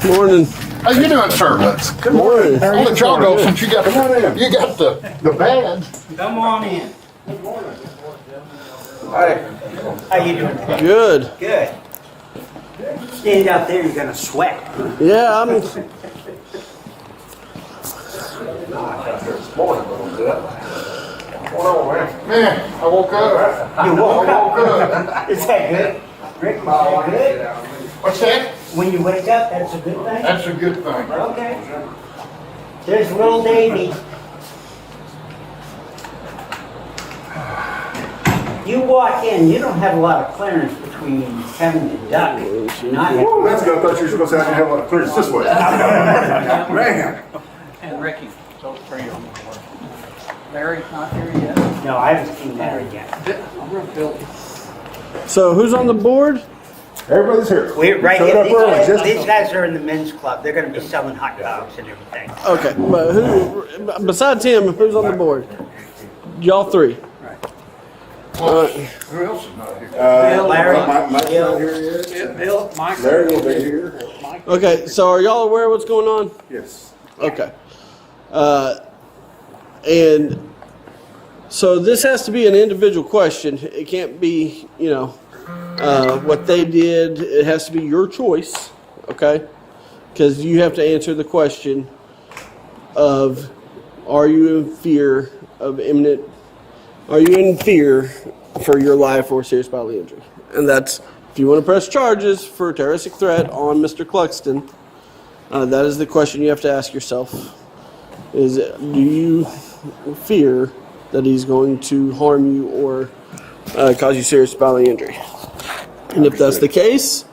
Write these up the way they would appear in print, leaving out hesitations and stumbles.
Morning. How you doing, sir? Good morning. I'll let y'all go since you got the badge. Come on in. Hi. How you doing today? Good. Good. Stand out there, you're gonna sweat. Yeah, I'm. Man, I woke up. You woke up? up. Is that good? Rick, is that good? What's that? When you wake up, that's a good thing? That's a good thing. Okay. There's little Davy. You walk in, you don't have a lot of clearance between having to duck and not having. Oh, that's good. I thought you were supposed to have a lot of clearance this way. Man. And Ricky, so for you on the board. Larry, not here yet? No, I haven't seen Larry yet. I'm gonna build. So who's on the board? Everybody's here. We're right Showed here. up early, just- These guys are in the men's club. They're gonna be selling hot dogs and everything. Okay, but who besides him? Who's on the board? Y'all three. Who else is not here? Larry, Mike's Bill. not here yet. Bill, Mike. Larry will be here. Okay, so are y'all aware of what's going on? Yes. Okay. And so this has to be an individual question. It can't be, what they did. It has to be your choice, okay? Because you have to answer the question of, are you in fear for your life or serious bodily injury? And that's, if you want to press charges for terroristic threat on Mr. Cluxton, that is the question you have to ask yourself. Is, do you fear that he's going to harm you or cause you serious bodily injury? And if that's the case,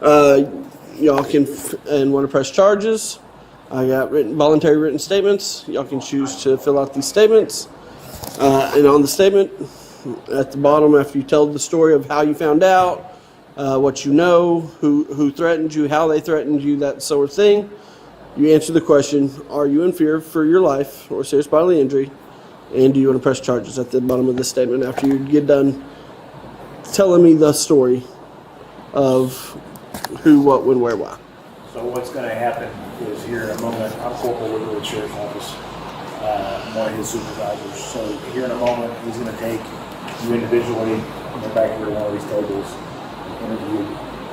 y'all can, and want to press charges, I got voluntary written statements. Y'all can choose to fill out these statements. And on the statement, at the bottom, after you tell the story of how you found out, what you know, who threatened you, how they threatened you, that sort of thing, you answer the question, are you in fear for your life or serious bodily injury? And do you want to press charges at the bottom of the statement after you get done telling me the story of who, what, when, where, why? So what's going to happen is here in a moment, I'm Corporal with the Sheriff's Office, one of his supervisors. So here in a moment, he's going to take you individually in the back of one of these tables, interview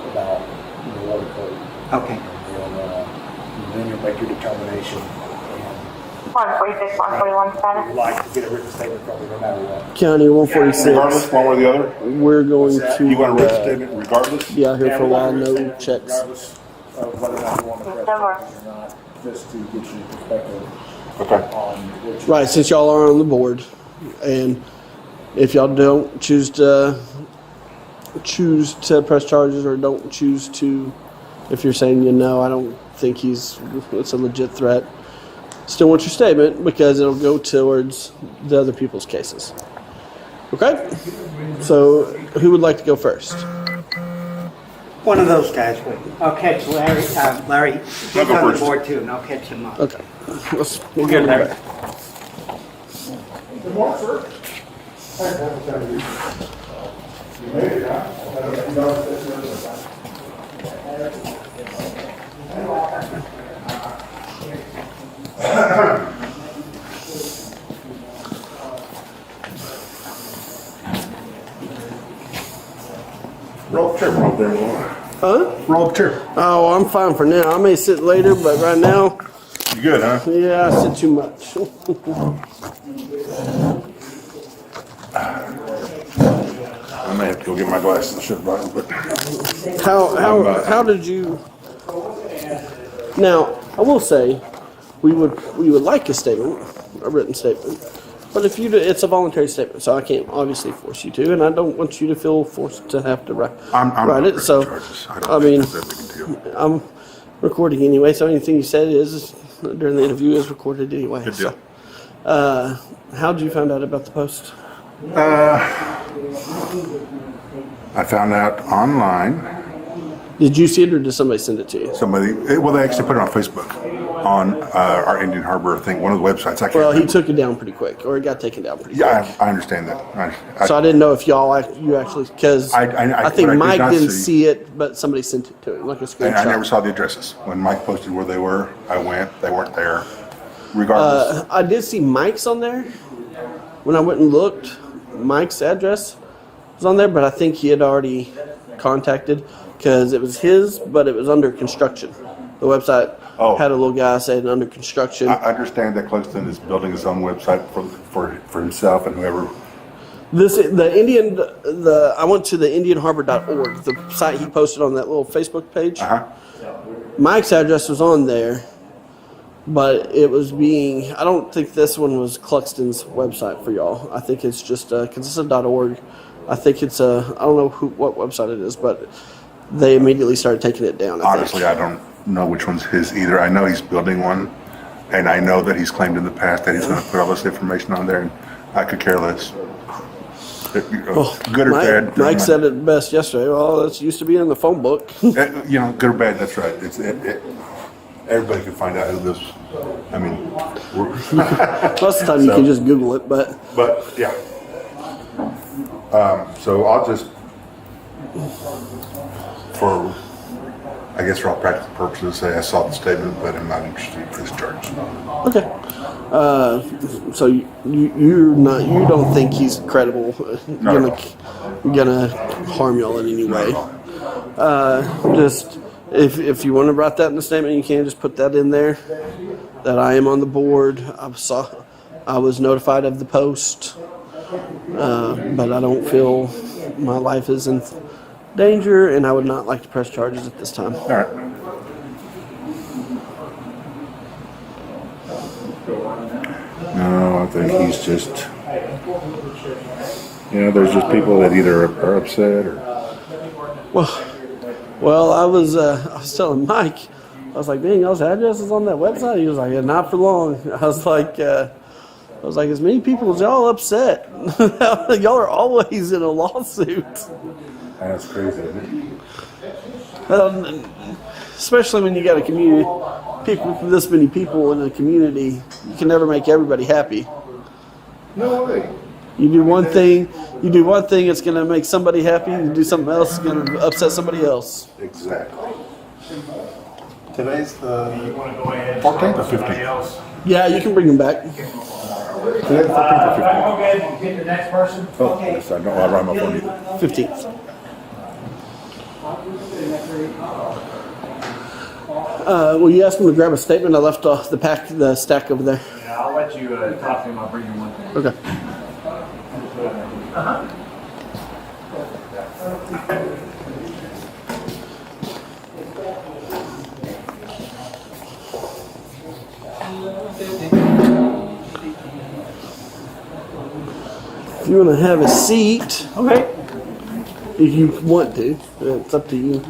about the water code. Okay. And then you'll make your determination. And 146, 141, you'd status. like to get a written statement from you no matter what. County 146. Regardless, one way or the other? We're going to You want a written statement regardless? be out here for a while, Written no statement checks. Regardless of whether or not you want to press charges or not, just to get your perspective on what you Right, since y'all are on the board, and if y'all don't choose to press charges or don't choose to, if you're saying I don't think it's a legit threat, still want your statement because it'll go towards the other people's cases. Okay? So who would like to go first? One of those guys would. I'll catch Larry. Larry, he's I'll go on the first. board too, and I'll catch him up. Okay. We'll get Larry. it. Good morning, sir. You made it, huh? Roll chair from up there, Lord. Huh? Roll chair. Oh, I'm fine for now. I may sit later, but right now, You good, huh? yeah, I sit too much. I may have to go get my glasses. I should have brought them, but How did you? Now, I will say, we would like a statement, a written statement, but if it's a voluntary statement, so I can't obviously force you to, and I don't want you to feel forced to have to write I'm write it. So, I mean, that's that big a deal. I'm recording anyway, so anything you said is during the interview is recorded anyway. Good deal. So, how did you find out about the post? I found out online. Did you see it or did somebody send it to you? Well, they actually put it on Facebook on our Indian Harbor thing, one of the websites. I can't Well, he remember. took it down pretty quick, or it got taken down pretty quick. Yeah, I understand that. So I didn't know if you actually, because I think what I did Mike not didn't see- see it, but somebody sent it to him, like a screenshot. I never saw the addresses. When Mike posted where they were, I went. They weren't there. Regardless. I did see Mike's on there. When I went and looked, Mike's address was on there, but I think he had already contacted because it was his, but it was under construction. The website had a little guy saying under construction. I understand that Cluxton is building his own website for himself and whoever. I went to the IndianHarbor.org, the site he posted on that little Facebook page. Mike's address was on there, but it was I don't think this one was Cluxton's website for y'all. I think it's just, because it's a .org. I think it's I don't know what website it is, but they immediately started taking it down. Honestly, I don't know which one's his either. I know he's building one, and I know that he's claimed in the past that he's going to put all this information on there, and I could care less. Good or bad. Mike said it best yesterday. Well, that's used to be in the phone book. Good or bad, that's right. Everybody can find out who this. I mean, Most of the time you can just Google it, but yeah. So I'll just, I guess for all practical purposes, say I saw the statement, but I'm not interested in this charge. okay. So you don't think he's credible? Gonna harm y'all in any way? Just if you want to write that in the statement, you can just put that in there. That I am on the board. I was notified of the post, but I don't feel my life is in danger, and I would not like to press charges at this time. All right. No, I think he's just, there's just people that either are upset or. Well, I was telling Mike, I was like, dang, y'all's address is on that website. He was like, yeah, not for long. I was like, as many people as y'all upset. Y'all are always in a lawsuit. That's crazy, isn't it? Especially when you got a community, this many people in a community, you can never make everybody happy. No way. You do one thing, it's going to make somebody happy. You do something else, it's going to upset somebody else. Exactly. Today's the 14th or 15th? Yeah, you can bring them back. Today the 14th or 15th? Okay, get the next person. Oh, yes, I don't I'll write my phone either. 15th. You asked him to grab a statement. I left off the stack over there. Yeah, I'll let you talk to him. I'll bring you one. Okay. If you want to have a seat, Okay. if you want to, it's up to you.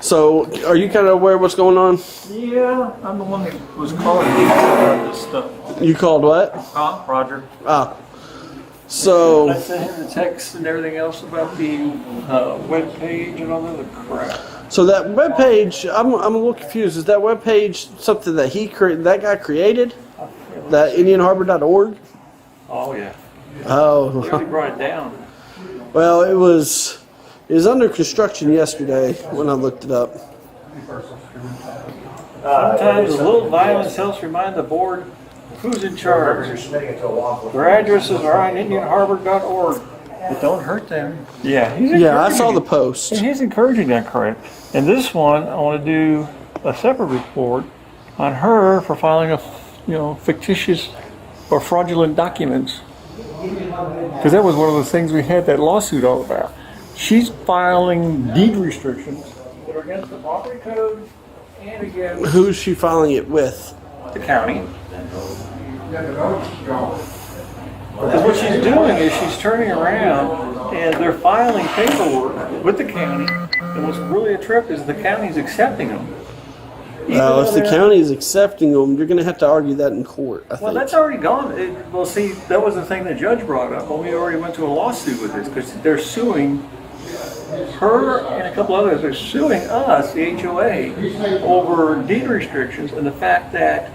So, are you kind of aware of what's going on? Yeah, I'm the one that was calling you about this stuff. You called what? Roger. Ah. So, I sent him the text and everything else about the web page and all the other crap. So that web page, I'm a little confused. Is that web page something that that guy created? That IndianHarbor.org? Oh yeah. He Oh, really brought it down. well, it was under construction yesterday when I looked it up. Sometimes a little violence helps remind the board who's in charge. Their addresses are on IndianHarbor.org. But don't hurt them. Yeah, Yeah, I saw the post. And he's encouraging that correct. And this one, I want to do a separate report on her for filing fictitious or fraudulent documents. Because that was one of the things we had that lawsuit all about. She's filing deed restrictions that are against the property code and against Who's she filing it with? the county. Because what she's doing is she's turning around and they're filing paperwork with the county. And what's really a trip is the county's accepting them. Well, if the county is accepting them, you're going to have to argue that in court, I Well, think. that's already gone. Well, see, that was the thing the judge brought up. Well, we already went to a lawsuit with this because they're suing her and a couple others are suing us, the HOA, over deed restrictions and the fact that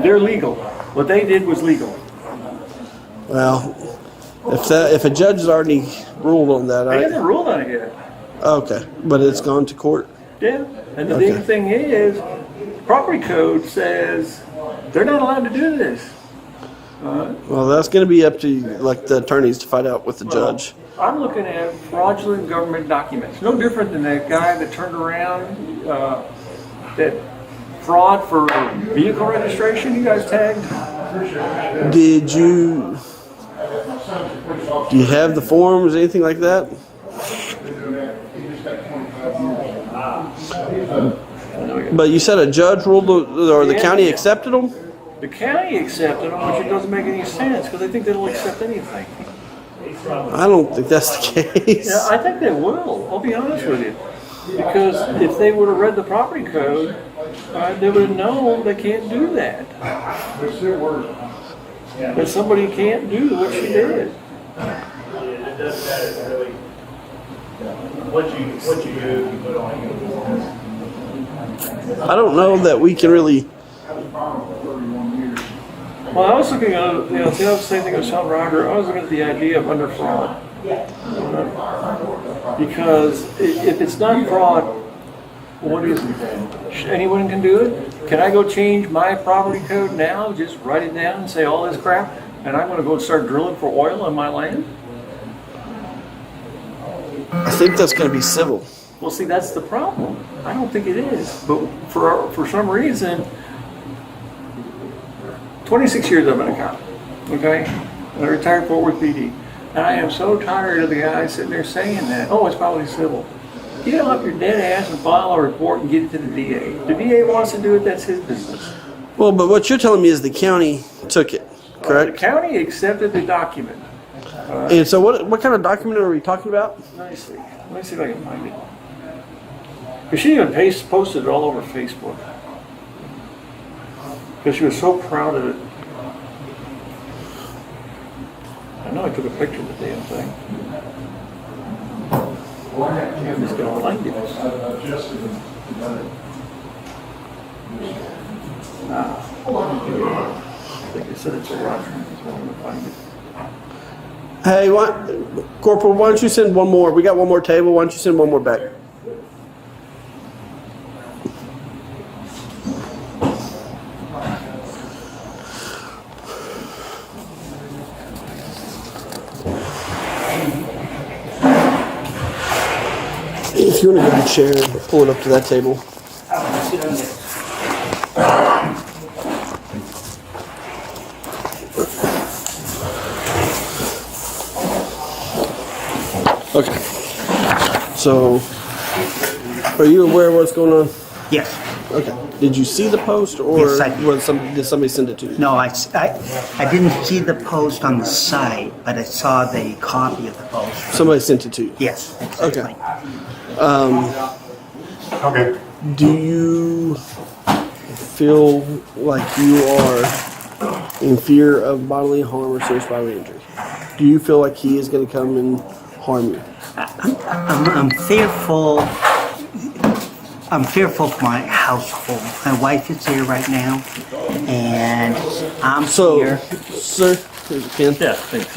they're legal. What they did was legal. Well, if a judge has already ruled on that, They haven't ruled on it yet. okay, but it's gone to court. Yeah. And the Okay. big thing is, property code says they're not allowed to do this. Well, that's going to be up to like the attorneys to find out with the judge. I'm looking at fraudulent government documents. No different than that guy that turned around that fraud for vehicle registration you guys tagged. Do you have the forms, anything like that? But you said a judge ruled, or the county accepted them? The county accepted them, which it doesn't make any sense because they think they'll accept anything. I don't think that's the case. Yeah, I think they will. I'll be honest with you. Because if they would have read the property code, they would have known they can't do that. That somebody can't do what she did. It doesn't matter really. What you do, you put on you. I don't know that we can really. Well, I was looking at, the other same thing as Sean Roger, I was looking at the idea of under fraud. Because if it's not fraud, what is it then? Anyone can do it? Can I go change my property code now, just write it down and say all this crap, and I'm gonna go start drilling for oil on my land? I think that's going to be civil. Well, see, that's the problem. I don't think it is. But for some reason, 26 years I've been a cop, okay? And I retired Fort Worth PD. And I am so tired of the guys sitting there saying that, oh, it's probably civil. Get up your dead ass and file a report and get it to the DA. The DA wants to do it, that's his business. Well, but what you're telling me is the county took it, The correct? county accepted the document. And so what kind of document are we talking about? Let me see if I can find it. Because she even posted it all over Facebook. Because she was so proud of it. I know I took a picture of the damn thing. I'm just going to find it. I think it said it's a Roger. I'm going to find it. Hey, Corporal, why don't you send one more? We got one more table. Why don't you send one more back? If you want to get a chair and pull it up to that table. Sit on this. Okay. So, are you aware of what's going on? Yes. Okay. Did you see the post, or Yes, I did. did somebody send it to you? No, I didn't see the post on the site, but I saw the copy of the post. Somebody sent it to you. Yes, exactly. Okay. Do you feel like you are in fear of bodily harm or serious bodily injury? Do you feel like he is going to come and harm you? I'm fearful. I'm fearful for my household. My wife is here right now, and I'm So, here. sir, here's a pen. Yeah, thanks.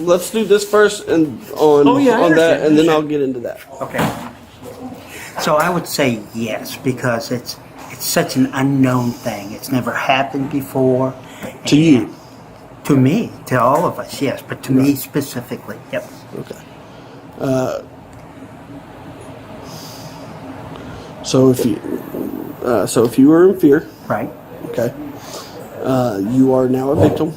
Let's do this first and on Oh, yeah, I on that, understand. and then I'll get into that. Okay. So I would say yes, because it's such an unknown thing. It's never happened before. To you. To me, to all of us, yes, but to me specifically, yep. Okay. So if you were in fear, Right. okay, you are now a victim.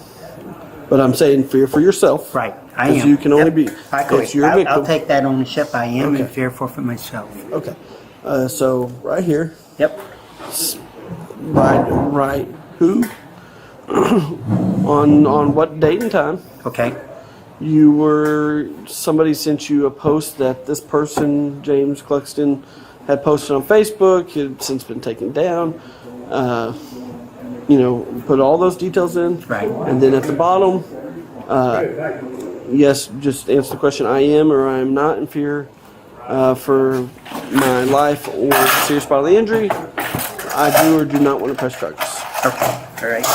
But I'm saying fear for yourself. Right. I Because am. you can only be. I agree. Yes, you're a victim. I'll take that ownership. I am Okay. in fearful for myself. Okay. So right here, Yep. right. Who? on what date and time? Okay. Somebody sent you a post that this person, James Cluxton, had posted on Facebook. It had since been taken down. Put all those details in. Right. And then at the bottom, Yes, just answer the question. I am or I am not in fear for my life or serious bodily injury. I do or do not want to press charges. Okay, all right.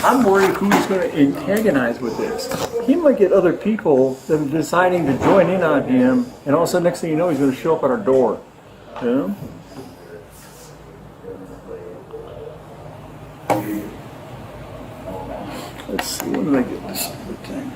I'm worried who he's going to antagonize with this. He might get other people that are deciding to join in on him, and all of a sudden, next thing you know, he's going to show up at our door. You know? Let's see, when did I get this thing?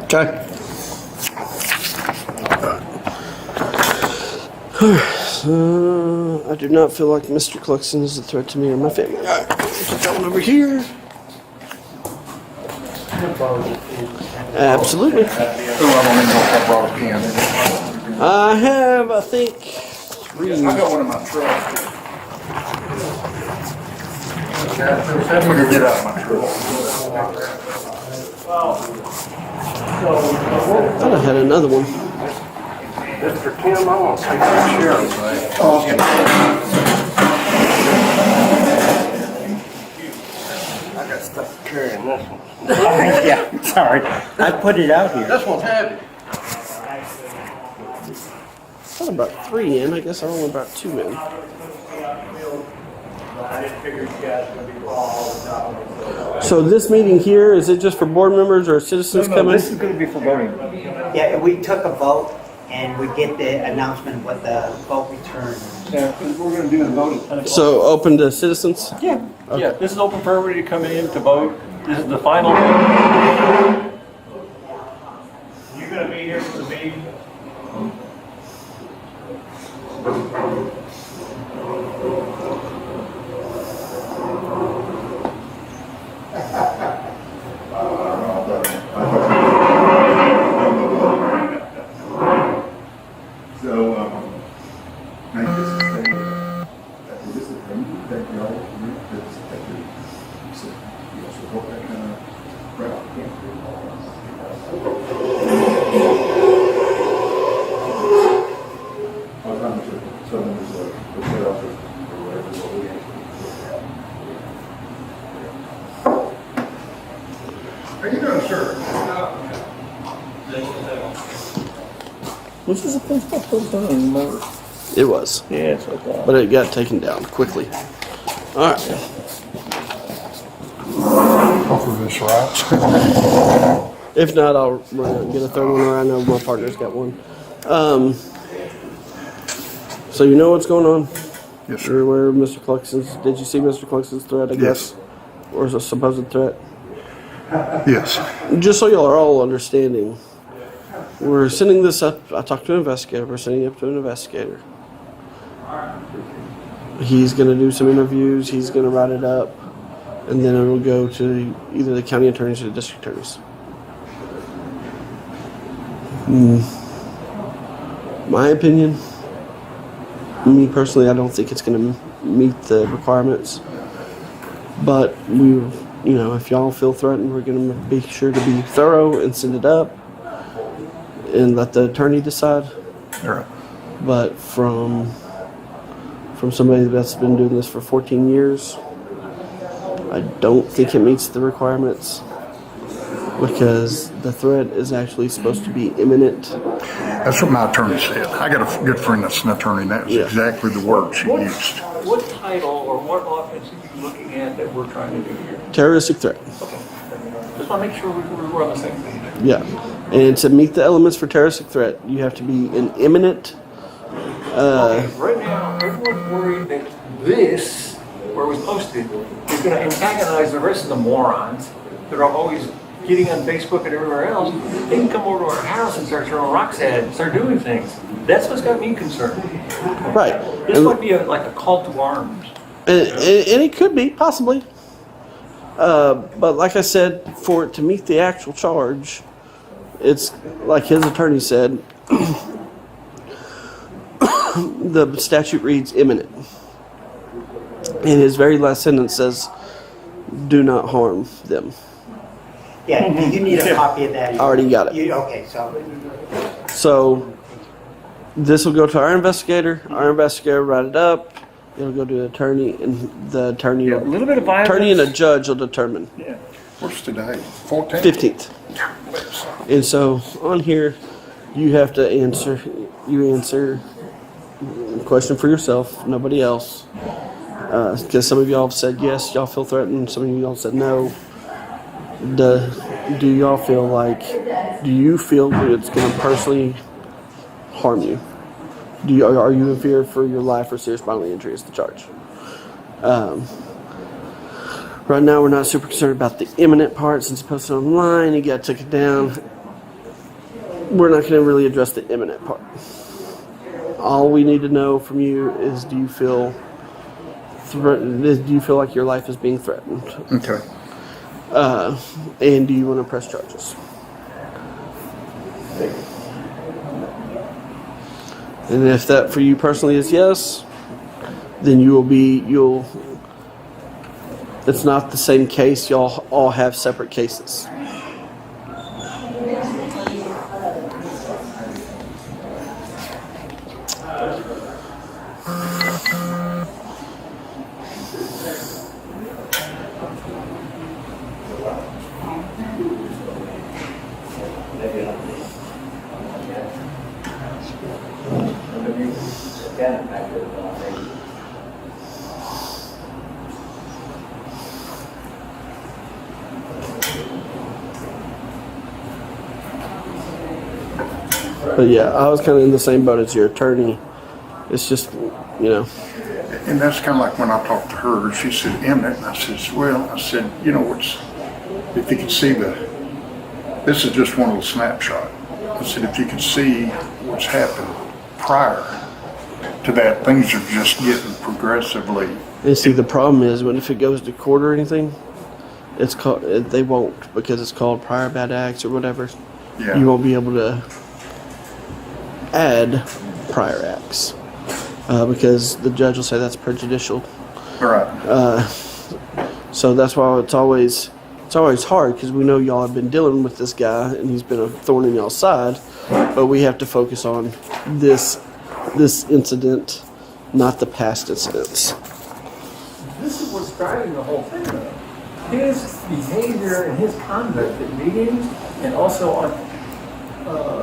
Okay. I do not feel like Mr. Cluxton is a threat to me or my family. All right, put that one over here. Absolutely. I have, I think, 3. I got one in my truck. Tell me to get out of my truck. I thought I had another one. Mr. Tim, I want to take that sheriff, I got stuff carrying this one. Yeah, sorry. I put it out here. This one's heavy. I thought about 3 in. I guess I only brought 2 in. So this meeting here, is it just for board members or citizens coming? This is going to be for voting. Yeah, we took a vote and we get the announcement what the vote return. Yeah, because we're going to do the voting. So open to citizens? Yeah, yeah. This is open for everybody to come in to vote. This is the final. You going to be here for the meeting? How you doing, sir? Was this a fence I put on? I don't remember. It was. Yeah, it's okay. But it got taken down quickly. All right. Hopefully this right. If not, I'll run out and get a third one, or I know my partner's got one. So you know what's going on? Yes, You're aware of Mr. Cluxton's. Did you see Mr. Cluxton's threat, I guess? Or is a supposed threat? Yes. Just so y'all are all understanding, we're sending this up. I talked to an investigator. We're sending it up to an investigator. He's going to do some interviews. He's going to write it up. And then it'll go to either the county attorneys or the district attorneys. My opinion, me personally, I don't think it's going to meet the requirements. But if y'all feel threatened, we're going to be sure to be thorough and send it up and let the attorney decide. All right. But from somebody that's been doing this for 14 years, I don't think it meets the requirements because the threat is actually supposed to be imminent. That's what my attorney said. I got a good friend that's an attorney, and that was exactly the word she used. What title or what offense are you looking at that we're trying to do here? Terroristic threat. Okay. Just want to make sure we're on the same page. Yeah. And to meet the elements for terroristic threat, you have to be an imminent. Okay, right now, everyone's worried that this, where it was posted, is going to antagonize the rest of the morons that are always getting on Facebook and everywhere else, they can come over to our house and start throwing rocks at it and start doing things. That's what's got me concerned. Right. This might be like a call to arms. And it could be, possibly. But like I said, for it to meet the actual charge, it's like his attorney said, the statute reads imminent. And his very last sentence says, do not harm them. Yeah, you need a copy of that. I already got it. Okay, so. So this will go to our investigator. Our investigator will write it up. It'll go to the attorney, and the attorney, A little bit of violence. attorney and a judge will determine. Yeah. What's today? 14th? 15th. And so on here, you have to answer. You answer the question for yourself, nobody else. Because some of y'all have said yes, y'all feel threatened. Some of y'all said no. Do y'all feel like? Do you feel that it's going to personally harm you? Are you in fear for your life or serious bodily injury is the charge? Right now, we're not super concerned about the imminent part since you posted online. You got took it down. We're not going to really address the imminent part. All we need to know from you is: do you feel threatened? Do you feel like your life is being threatened? Okay. And do you want to press charges? And if that for you personally is yes, then you'll. It's not the same case. Y'all all have separate cases. But yeah, I was kind of in the same boat as your attorney. It's just, And that's kind of like when I talked to her, she said imminent, and I said, well, I said, if you could see this is just one little snapshot. I said, if you could see what's happened prior to that, things are just getting progressively. and see, the problem is if it goes to court or anything, it's called, they won't, because it's called prior bad acts or whatever. Yeah. You won't be able to add prior acts because the judge will say that's prejudicial. All right. So that's why it's always hard, because we know y'all have been dealing with this guy and he's been a thorn in y'all's side, but we have to focus on this incident, not the past incidents. This is what's driving the whole thing, though. His behavior and his conduct at meetings and also on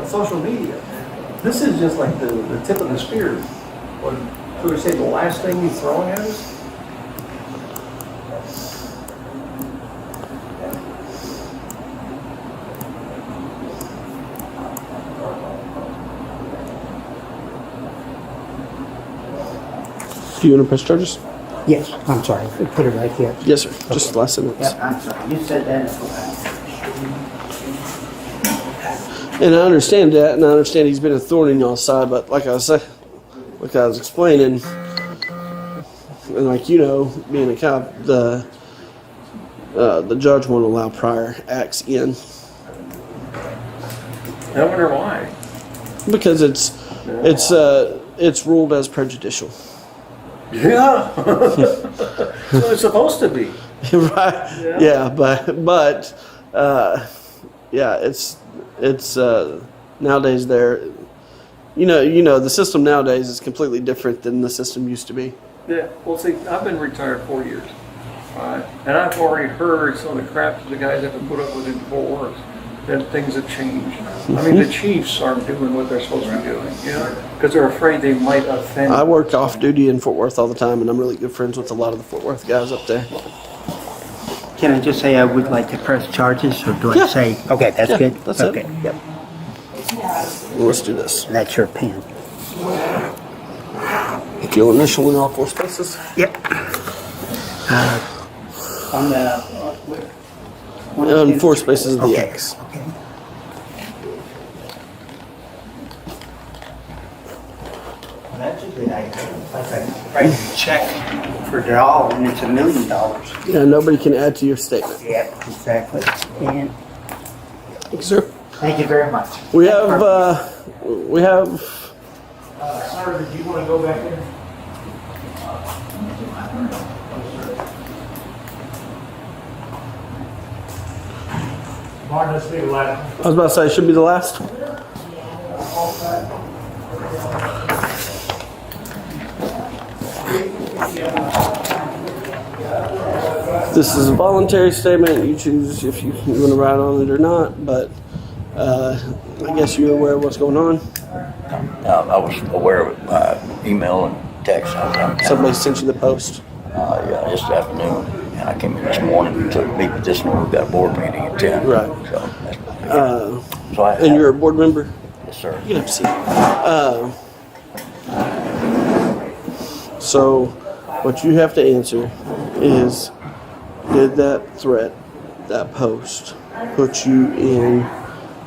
social media. This is just like the tip of the spear. What should we say, the last thing he's throwing at us? Do you want to press charges? Yes, I'm sorry, put it right here. Yes, sir. Just last sentence. Yep, I'm sorry, you said that. And I understand that, and I understand he's been a thorn in y'all's side, but like I was explaining, and like being a cop, the judge won't allow prior acts in I wonder why. because it's ruled as prejudicial. Yeah. So it's supposed to be. Right? Yeah, but it's nowadays the system nowadays is completely different than the system used to be. Yeah. Well, see, I've been retired 4 years. All right. And I've already heard some of the crap that the guys have to put up with in Fort Worth. That things have changed. I mean, the chiefs aren't doing what they're supposed to be doing, because they're afraid they might offend. I work off duty in Fort Worth all the time, and I'm really good friends with a lot of the Fort Worth guys up there. Can I just say I would like to press charges, or do I Yeah. say, okay, that's Yeah, good? that's it. Okay, yep, Well, let's do this. that's your pen. If you'll initial in all four spaces. Yep. On the, And 4 spaces of the Okay. X. Okay. Well, that's a good idea. Like I write a check for it all, and it's $1 million. Yeah, nobody can add to your statement. Yeah, exactly. And Thank you, sir. thank you very much. We have, Sir, did you want to go back there? Martin, this will be the last. I was about to say, it should be the last. This is a voluntary statement. You choose if you want to write on it or not, but I guess you're aware of what's going on. I was aware of it by email and text. Somebody sent you the post. Yeah, this afternoon, and I came in this morning to meet with this one. We've got a board meeting at 10. Right. So, that's so I And you're a board member? yes, sir. You can have a seat. So, what you have to answer is, did that threat, that post, put you in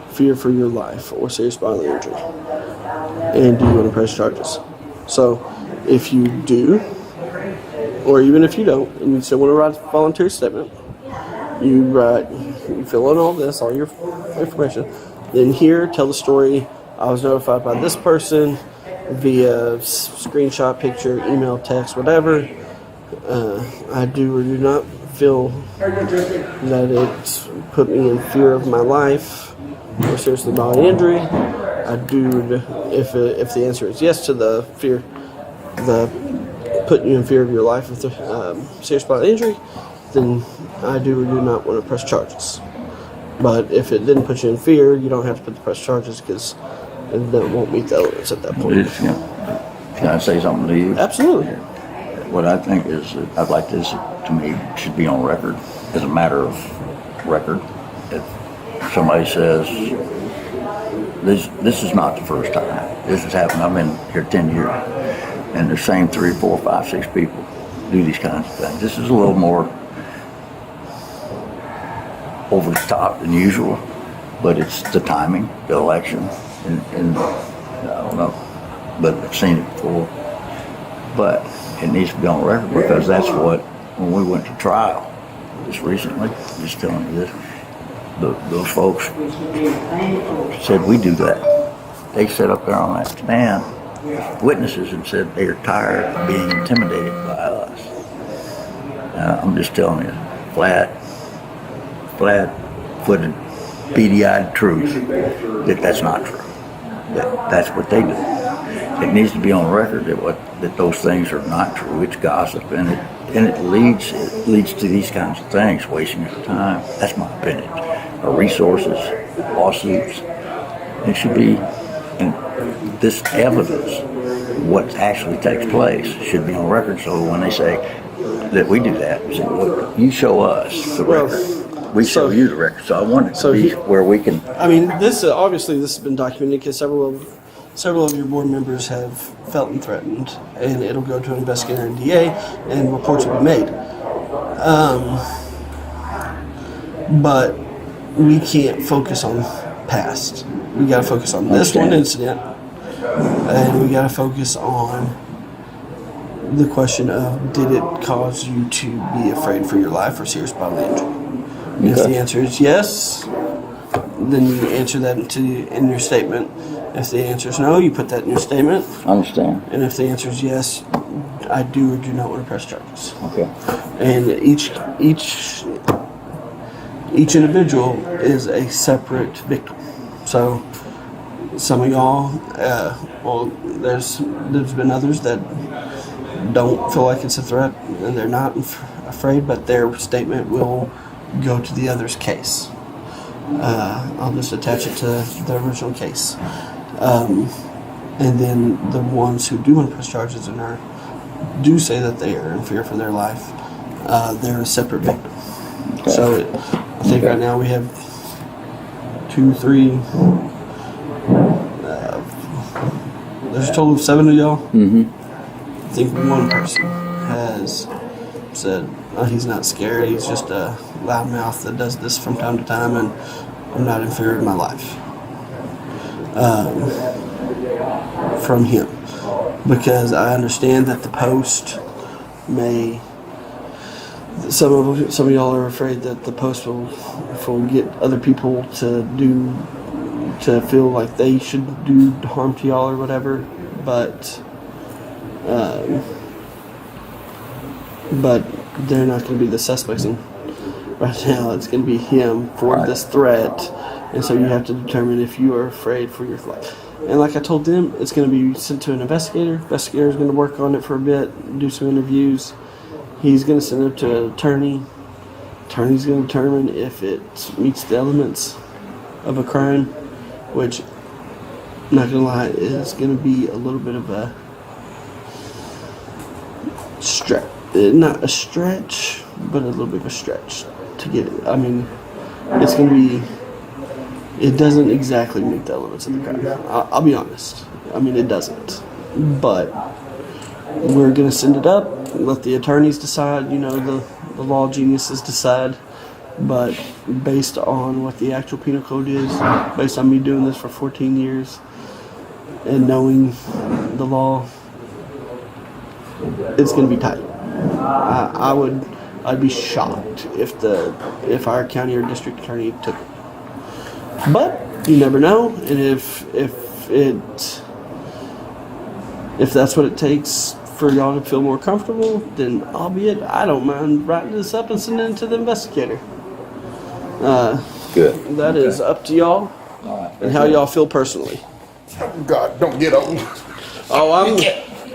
fear for your life or serious bodily injury? And do you want to press charges? So, if you do, or even if you don't, and you still want to write a voluntary statement, you fill in all this, all your information, then here, tell the story. I was notified by this person via screenshot, picture, email, text, whatever. I do or do not feel that it put me in fear of my life or seriously bodily injury. I do, if the answer is yes to the fear, the putting you in fear of your life with serious bodily injury, then I do or do not want to press charges. But if it didn't put you in fear, you don't have to put the press charges because it won't meet the elements at that point. Can I say something to you? Absolutely. What I think is, that I'd like this to me should be on record as a matter of record. If somebody says, this is not the first time this has happened. I've been here 10 years, and the same 3, 4, 5, 6 people do these kinds of things. This is a little more over the top than usual, but it's the timing, the election, and I don't know, but I've seen it before. But it needs to be on record because that's what, when we went to trial just recently, just telling you this, those folks said we do that. They sat up there on that stand, witnesses, and said they are tired of being intimidated by us. I'm just telling you, flat-footed, beady-eyed truth that that's not true. That's what they do. It needs to be on record that those things are not true. It's gossip, and it leads to these kinds of things, wasting your time. That's my opinion. Or resources, lawsuits. It should be, and this evidence, what actually takes place, should be on record. So when they say that we do that, say, look, you show us the record. We show you the record. So I want it to be where we can. I mean, this obviously this has been documented because several of your board members have felt and threatened, and it'll go to an investigator and DA, and reports will be made. But we can't focus on past. We got to focus on this one incident, and we got to focus on the question of, did it cause you to be afraid for your life or serious bodily injury? If the answer is yes, then you answer that in your statement. If the answer is no, you put that in your statement. I understand. And if the answer is yes, I do or do not want to press charges. Okay. And each individual is a separate victim. So some of y'all, there's been others that don't feel like it's a threat and they're not afraid, but their statement will go to the other's case. I'll just attach it to the original case. And then the ones who do want to press charges and do say that they are in fear for their life, they're a separate victim. Okay. So I think right now we have 2, 3, there's a total of 7 of y'all. Mm-hmm. I think one person has said he's not scared. He's just a loudmouth that does this from time to time, and I'm not in fear of my life from him, because I understand that the post may. Some of y'all are afraid that the post will get other people to feel like they should do harm to y'all or whatever, but they're not going to be the suspects. And right now, it's going to be him for this threat, and so you have to determine if you are afraid for your life. And like I told them, it's going to be sent to an investigator. Investigator is going to work on it for a bit, do some interviews. He's going to send it to an attorney. Attorney's going to determine if it meets the elements of a crime, which, not going to lie, is going to be a little bit of a stretch. Not a stretch, but a little bit of a stretch to get it. I mean, it's going to be, it doesn't exactly meet the elements of the crime. I'll be honest. I mean, it doesn't. But we're going to send it up, let the attorneys decide, the law geniuses decide. But based on what the actual penal code is, based on me doing this for 14 years and knowing the law, it's going to be tight. I'd be shocked if our county or district attorney took it. But you never know, and if that's what it takes for y'all to feel more comfortable, then albeit I don't mind writing this up and sending it to the investigator. Good. That is up to y'all and how y'all feel personally. God, don't get old. Oh,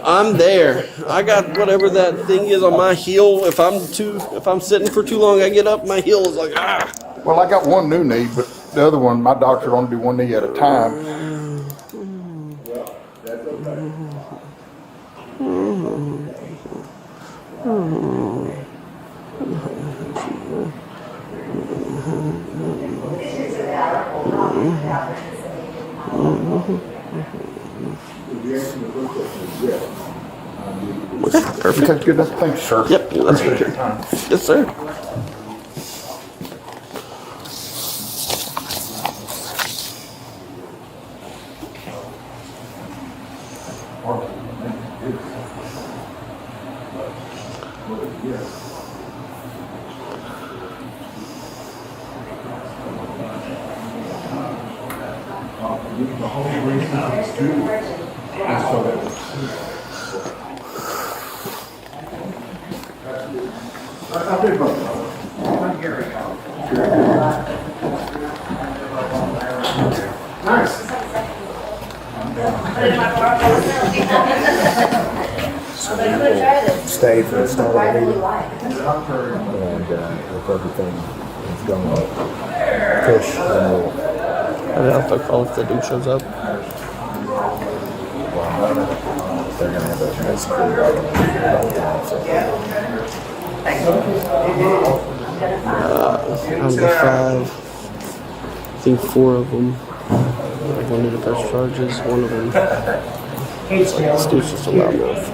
I'm there. I got whatever that thing is on my heel. If I'm sitting for too long, I get up. My heel is like Well, I got one new knee, but the other one, my doctor only do one knee at a time. Okay, perfect. Okay, good. Thanks, sir. Yep, that's Appreciate good. your time. Yes, sir. The whole reason it's due is so that I'll do both. Nice. Stay for the start of the meeting, and if everything is going to push, then we'll. I don't know if I call if the dude shows up. They're going to have a nice crew Out of the 5, I think 4 of them wanted to press charges. One of them, it's like, this dude's just a loudmouth.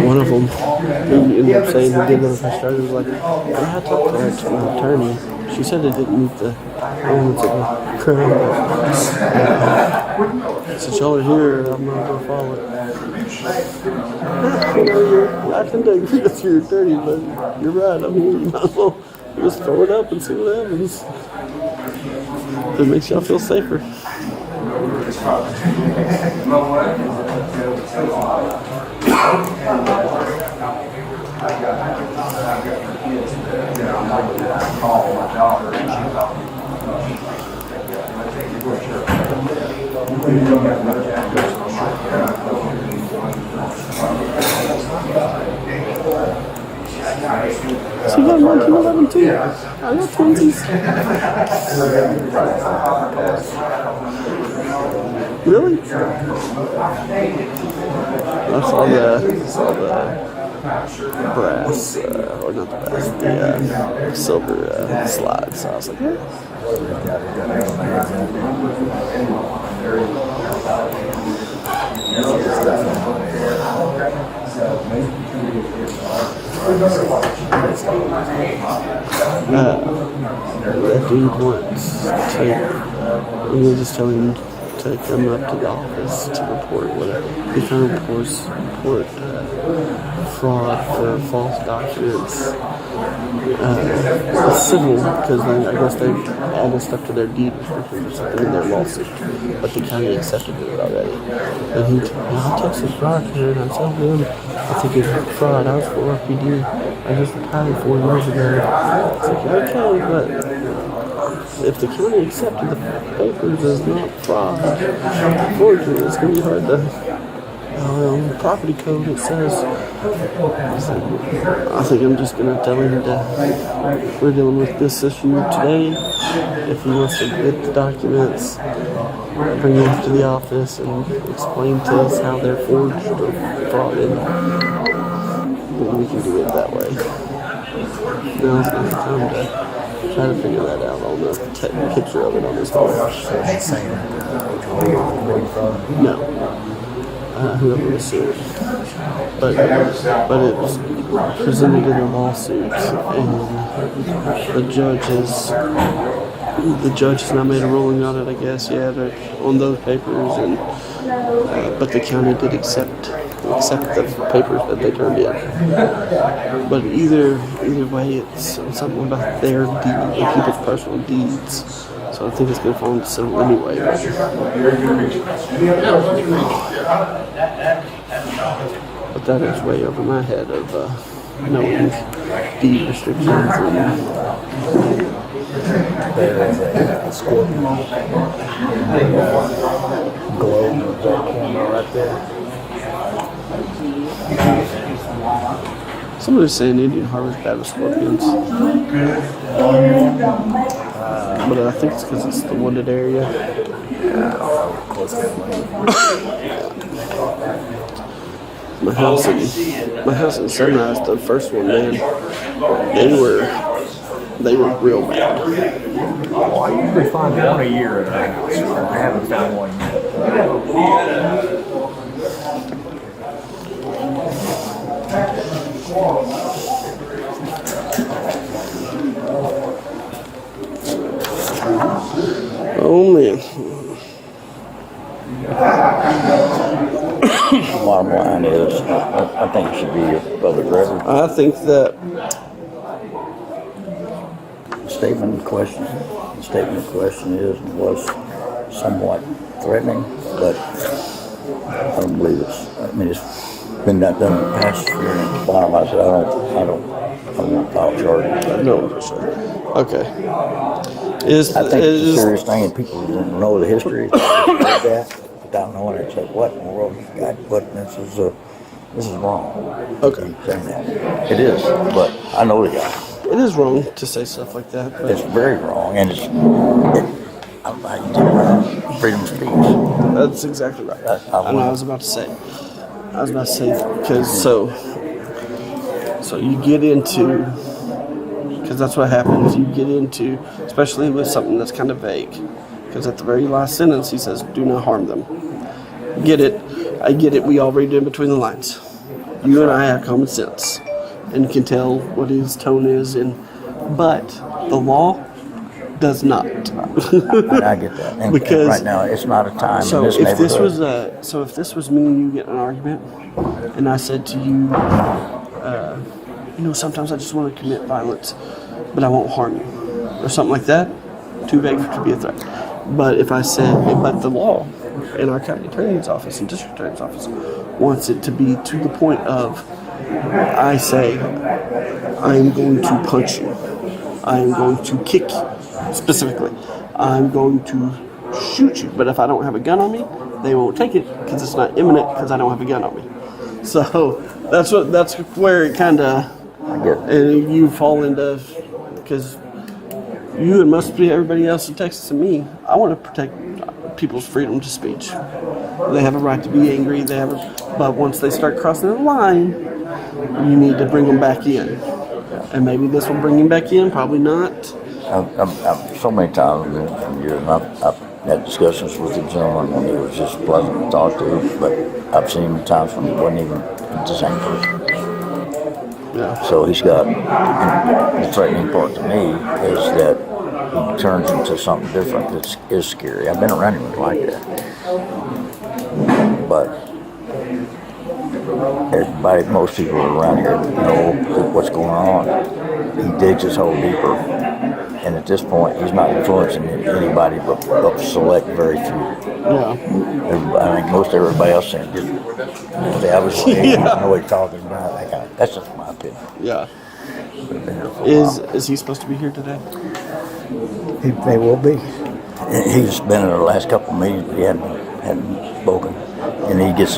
One of them, he ended up saying he did want to press charges. Was like, when I talked to my attorney, she said it didn't meet the elements of the crime. Since y'all are here, I'm not going to follow it. I can take it to your attorney, but you're right. I'm here. You might as well just throw it up and see what happens. If it makes y'all feel safer. So you got 1911 too? I got twinsies. Really? I saw the brass, or not the brass, the silver slides. So I was like, yeah. That dude wants to, and you're just telling him to come up to the office to report whatever. He's trying to report fraud for false documents. It's civil because I guess they've added stuff to their deed restrictions or something in their lawsuit, but the county accepted it already. And I texted Roger and I told him I think it's fraud. I was for RPD. I just retired 4 years ago. It's like, okay, but if the county accepted the papers as not fraud, forgery, it's going to be hard to. Property code, it says. I think I'm just going to tell him that we're dealing with this issue today. If he wants to get the documents, bring them to the office and explain to us how they're forged or frauded, then we can do it that way. Now it's going to time to try to figure that out on the picture of it on his phone. No. Whoever was sued. But it was presented in a lawsuit, and the judge has not made a ruling on it, I guess, yet, on those papers, and but the county did accept the papers that they turned in. But either way, it's something about their deed, like people's personal deeds. So I think it's going to fall into civil anyway. But that is way over my head of knowing deed restrictions and There is a scorpion globe of that camera right there. somebody's saying Indian Harbor's bad with scorpions. But I think it's because it's the wooded area. My house in Sunrise, the first one, man, they were real bad. Oh, I usually find one a year at our house. I haven't found one yet. Oh man. The bottom line is, I think it should be a public record. I think that The statement in question was somewhat threatening, but I don't believe it's been done in the past year. And bottom line, I said, I don't want to file charges. no, for sure. Okay. I think it's a serious thing, and people don't know the history of that without knowing it. Say, what in the world is God putting this is wrong. Okay. It is, but I know the guy. It is wrong to say stuff like that, but It's very wrong, and I'm like, freedom of speech. that's exactly right. I know. I was about to say because so you get into, because that's what happens. You get into, especially with something that's kind of vague, because at the very last sentence he says, "Do not harm them." Get it? I get it. We all read in between the lines. You and I have common sense and can tell what his tone is, but the law does not. I get that. And Because- right now, it's not a time So in this if neighborhood. this was me and you get in an argument, and I said to you, sometimes I just want to commit violence, but I won't harm you, or something like that, too vague to be a threat. But if I said, but the law in our county attorney's office and district attorney's office wants it to be to the point of, I say, I am going to punch you, I am going to kick you, specifically, I'm going to shoot you, but if I don't have a gun on me, they won't take it because it's not imminent because I don't have a gun on me. So that's where it kind of, and you fall into, because you and must be everybody else in Texas and me, I want to protect people's freedom to speech. They have a right to be angry. But once they start crossing the line, you need to bring them back in. And maybe this will bring him back in. Probably not. I've so many times in years, and I've had discussions with the gentleman when he was just pleasant to talk to, but I've seen times when he wasn't even the same person. Yeah. So he's got, and the threatening part to me is that he turns into something different that is scary. I've been around him like that. But everybody, most people around here know what's going on. He digs his hole deeper. And at this point, he's not influencing anybody but select very few. Yeah. I think most everybody else saying just the average age, know what he's talking about. That kind of, that's just my opinion. Yeah. Been here for a Is he supposed to be here today? He may well be. while. He's been in the last couple of meetings, but he hadn't spoken. And he gets,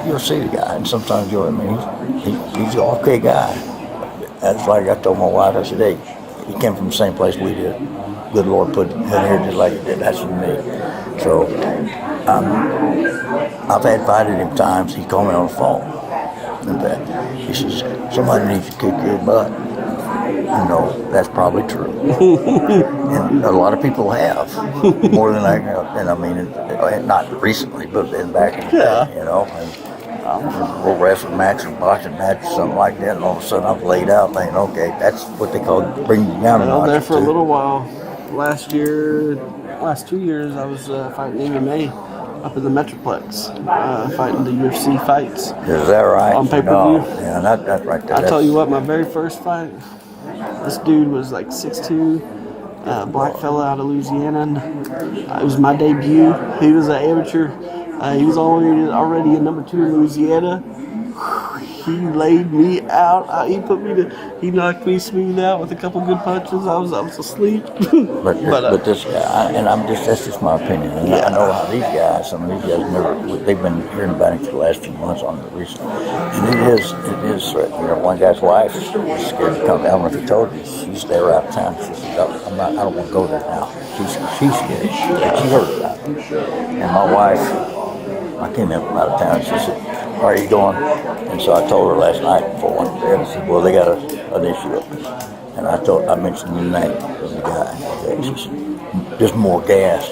you'll see the guy, and sometimes he's an okay guy. That's like I told my wife, I said, hey, he came from the same place we did. Good Lord put him here just like he did. That's for me. So I've advised him times. He called me on the phone. In fact, he says, somebody needs to kick your butt. That's probably true. And a lot of people have. More than I know. And I mean, not recently, but back in the day, And, we'll wrestle match or boxing match or something like that, and all of a sudden I'm laid out thinking, okay, that's what they call bringing you down a notch. There for a little while. Last 2 years, I was fighting MMA up in the Metroplex, fighting the UFC fights. Is that right? On pay-per-view. No. Yeah, that's right there. I tell you what, my very first fight, this dude was like 6'2", black fella out of Louisiana. It was my debut. He was an amateur. He was already a number 2 in Louisiana. He laid me out. He knocked me smooth out with a couple good punches. I was asleep. But this guy, and that's just my opinion. And I know how some of these guys they've been hearing about him for the last few months on the recent. And it is threatening. One guy's wife is scared to come. I don't know if he told you, she's there out of town. She said, I don't want to go there now. She's scared. She heard about it. And my wife, I came in from out of town. She said, "Where are you going?" And so I told her last night before I went to bed. I said, "Well, they got an issue up there." And I mentioned the name of the guy. She said, "Just more gas."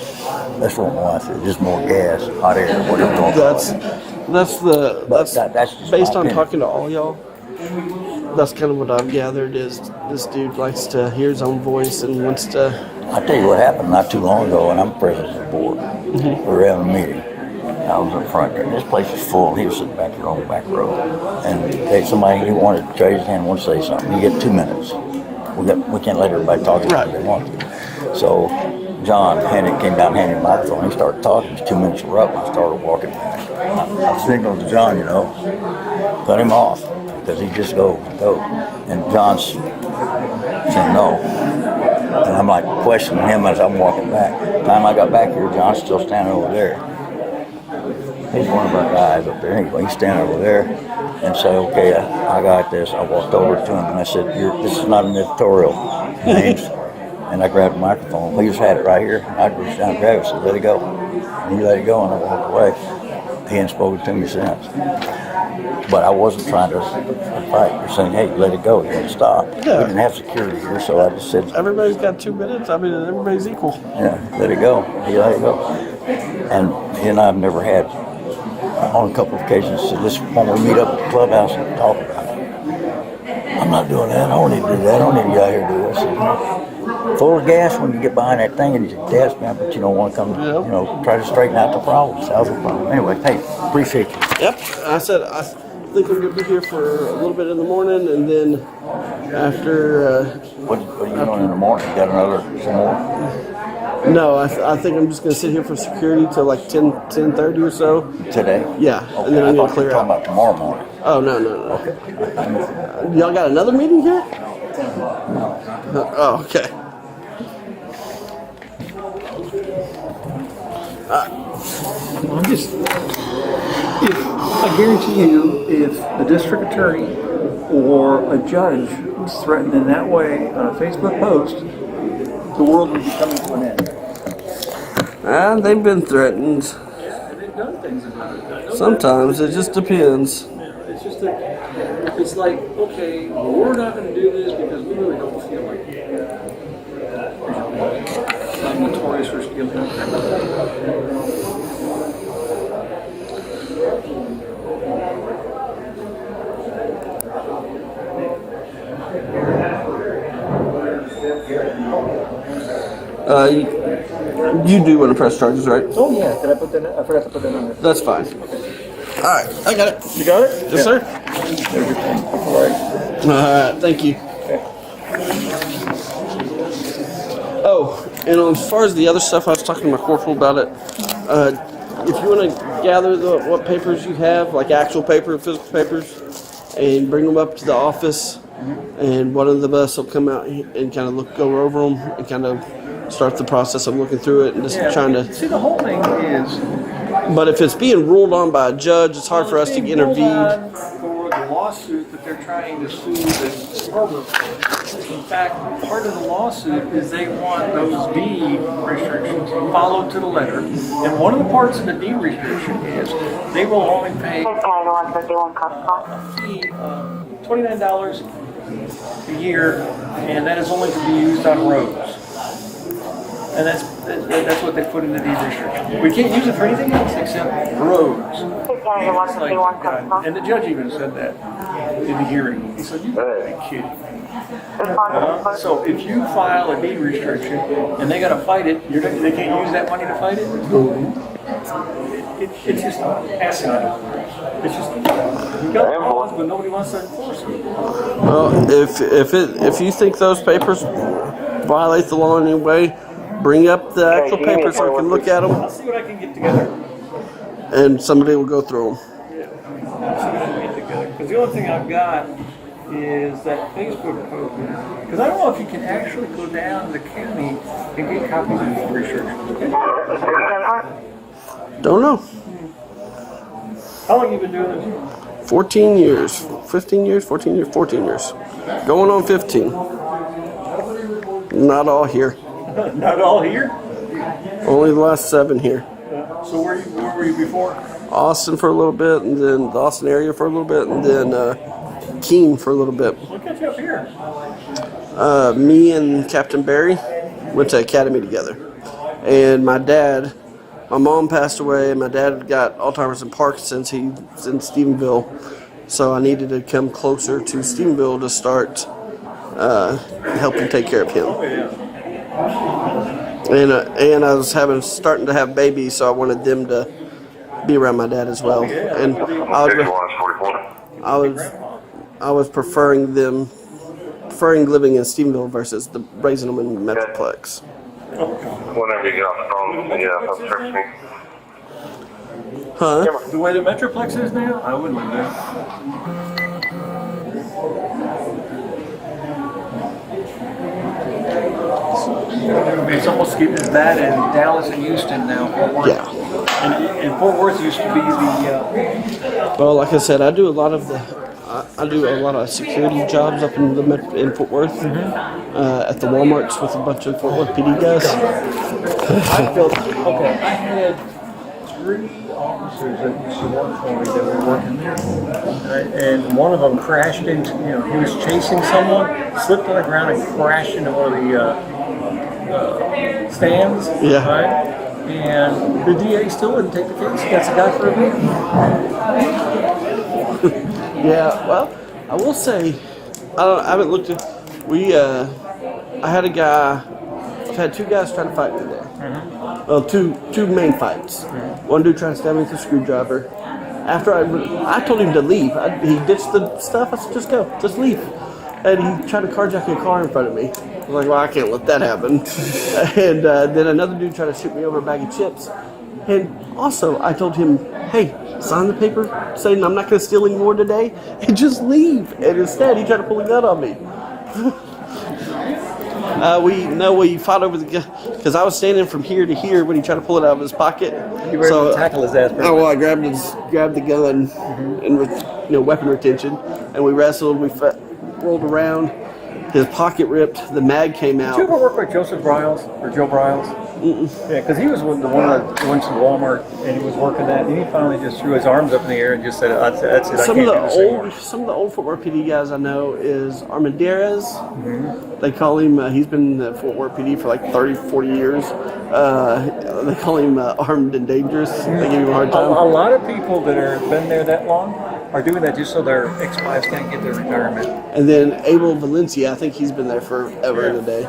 That's what my wife said. Just more gas, hot air, whatever. That's based on talking to all y'all. That's kind of what I've gathered is this dude likes to hear his own voice and wants to. I'll tell you what happened not too long ago, and I'm president of the board. We were having a meeting. I was up front there, and this place was full. He was sitting back here on the back row. And somebody who wanted to raise his hand, wanted to say something. You get 2 minutes. We can't let everybody talk as much as they want to. So John came down and handed him the microphone. He started talking. His 2 minutes were up, and I started walking back. I signaled to John, cut him off, because he just go. And John's saying no. And I'm like questioning him as I'm walking back. By the time I got back here, John's still standing over there. He's one of our guys up there. Anyway, he's standing over there and say, okay, I got this. I walked over to him and I said, this is not an editorial, James. And I grabbed the microphone. He just had it right here. I reached down and grabbed it and said, let it go. And he let it go and I walked away. He hadn't spoken to me since. But I wasn't trying to fight. You're saying, hey, let it go. You got to stop. Yeah. We didn't have security here, so I just said, everybody's got 2 minutes. I mean, everybody's equal. yeah, let it go. He let it go. And he and I have never had, on a couple of occasions, said, when we meet up at the clubhouse and talk about it. I'm not doing that. I don't need to do that. I don't need to get out here and do this. Full of gas when you get behind that thing and you're gas, man, but you don't want to come, try to straighten out the problem, solve the problem. Anyway, hey, appreciate you. Yep. I think I'm going to be here for a little bit in the morning, and then after... What are you doing in the morning? You got some more? No, I think I'm just going to sit here for security till like 10:30 or so. Today? Yeah, Okay. and then I'm going to clear out. Talking about tomorrow morning. Oh, no. Okay. Y'all got another meeting here? Oh, okay. I guarantee you, if the district attorney or a judge was threatened in that way on a Facebook post, the world would be coming to an end. And they've been threatened. They've done things about it. Sometimes it just depends. It's just that it's like, okay, well, we're not going to do this because we really don't feel like it. I'm notorious for stealing. You do want to press charges, right? Oh yeah, did I put that? I forgot to put that on there. That's fine. All right, I got it. You got it? Yes, sir. All right. All right, thank you. Oh, and as far as the other stuff, I was talking to my corporal about it. If you want to gather what papers you have, like actual paper, physical papers, and bring them up to the office, and one of the us will come out and kind of go over them and kind of start the process of looking through it and just trying to. See, the whole thing is. But if it's being ruled on by a judge, it's hard for us to intervene. For the lawsuit that they're trying to sue the harbor. In fact, part of the lawsuit is they want those deed restrictions followed to the letter. And one of the parts of the deed restriction is they will only pay $29 a year, and that is only to be used on roads. And that's what they put in the deed restriction. We can't use it for anything else except roads. It's like, God. And the judge even said that in the hearing. He said, "You gotta be kidding." So if you file a deed restriction and they gotta fight it, they can't use that money to fight it? It's just asinine. It's just, you got laws, but nobody wants to enforce them. Well, if you think those papers violate the law in any way, bring up the actual papers so I can look at them. I'll see what I can get together. And somebody will go through them. I'll see what I can get together. Because the only thing I've got is that Facebook post. Because I don't know if you can actually go down to the county and get copies of these restrictions. Don't know. How long have you been doing this? 14 years. 15 years? 14 years? 14 years. Going on 15. Not all here. Not all here? Only the last 7 here. So where were you before? Austin for a little bit, and then the Austin area for a little bit, and then Keene for a little bit. What got you up here? Me and Captain Barry went to academy together. And my mom passed away, and my dad got Alzheimer's and Parkinson's. He's in Stephenville. So I needed to come closer to Stephenville to start helping take care of him. Oh, yeah. And I was starting to have babies, so I wanted them to be around my dad as well. And I was preferring living in Stephenville versus raising them in the Metroplex. Whenever you get off the phone, that's first me. Huh? The way the Metroplex is now, I wouldn't live there. It's almost getting as bad as Dallas and Houston now. Fort Worth. Yeah. And Fort Worth used to be the. Well, like I said, I do a lot of security jobs up in Fort Worth at the Walmarts with a bunch of Fort Worth PD guys. I had 3 officers that used to work for me that were working there, and one of them crashed into. He was chasing someone, slipped on the ground, and crashed into one of the stands. Yeah. Right? And the DA still wouldn't take the case. That's a guy for a vehicle. Yeah, well, I will say, I haven't looked at. I've had 2 guys try to fight me there. Well, two main fights. One dude tried to stab me with a screwdriver. After I told him to leave, he ditched the stuff. I said, just go, just leave. And he tried to carjack a car in front of me. I was like, well, I can't let that happen. And then another dude tried to shoot me over a bag of chips. And also, I told him, hey, sign the paper saying I'm not going to steal any more today and just leave. And instead, he tried to pull a gun on me. We fought over the gun because I was standing from here to here when he tried to pull it out of his pocket. You were able to tackle his ass. I grabbed the gun and weapon retention, and we wrestled. We rolled around. His pocket ripped. The mag came out. Did you ever work with Joseph Briles or Joe Briles? Yeah, because he was the one that went to Walmart and he was working that, and he finally just threw his arms up in the air and just said, "That's it. Some of the old Fort Worth PD guys I know is Armendariz. They call him. He's been in Fort Worth PD for like 30, 40 years. They call him armed and dangerous. They give him a hard time. A lot of people that have been there that long are doing that just so their ex-wives can't get their retirement. And then Abel Valencia, I think he's been there forever and a day.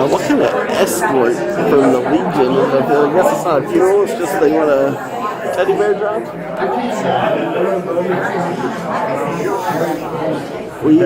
What kind of escort from the Legion is up there? I guess it's not a funeral, it's just they want a teddy bear drop? We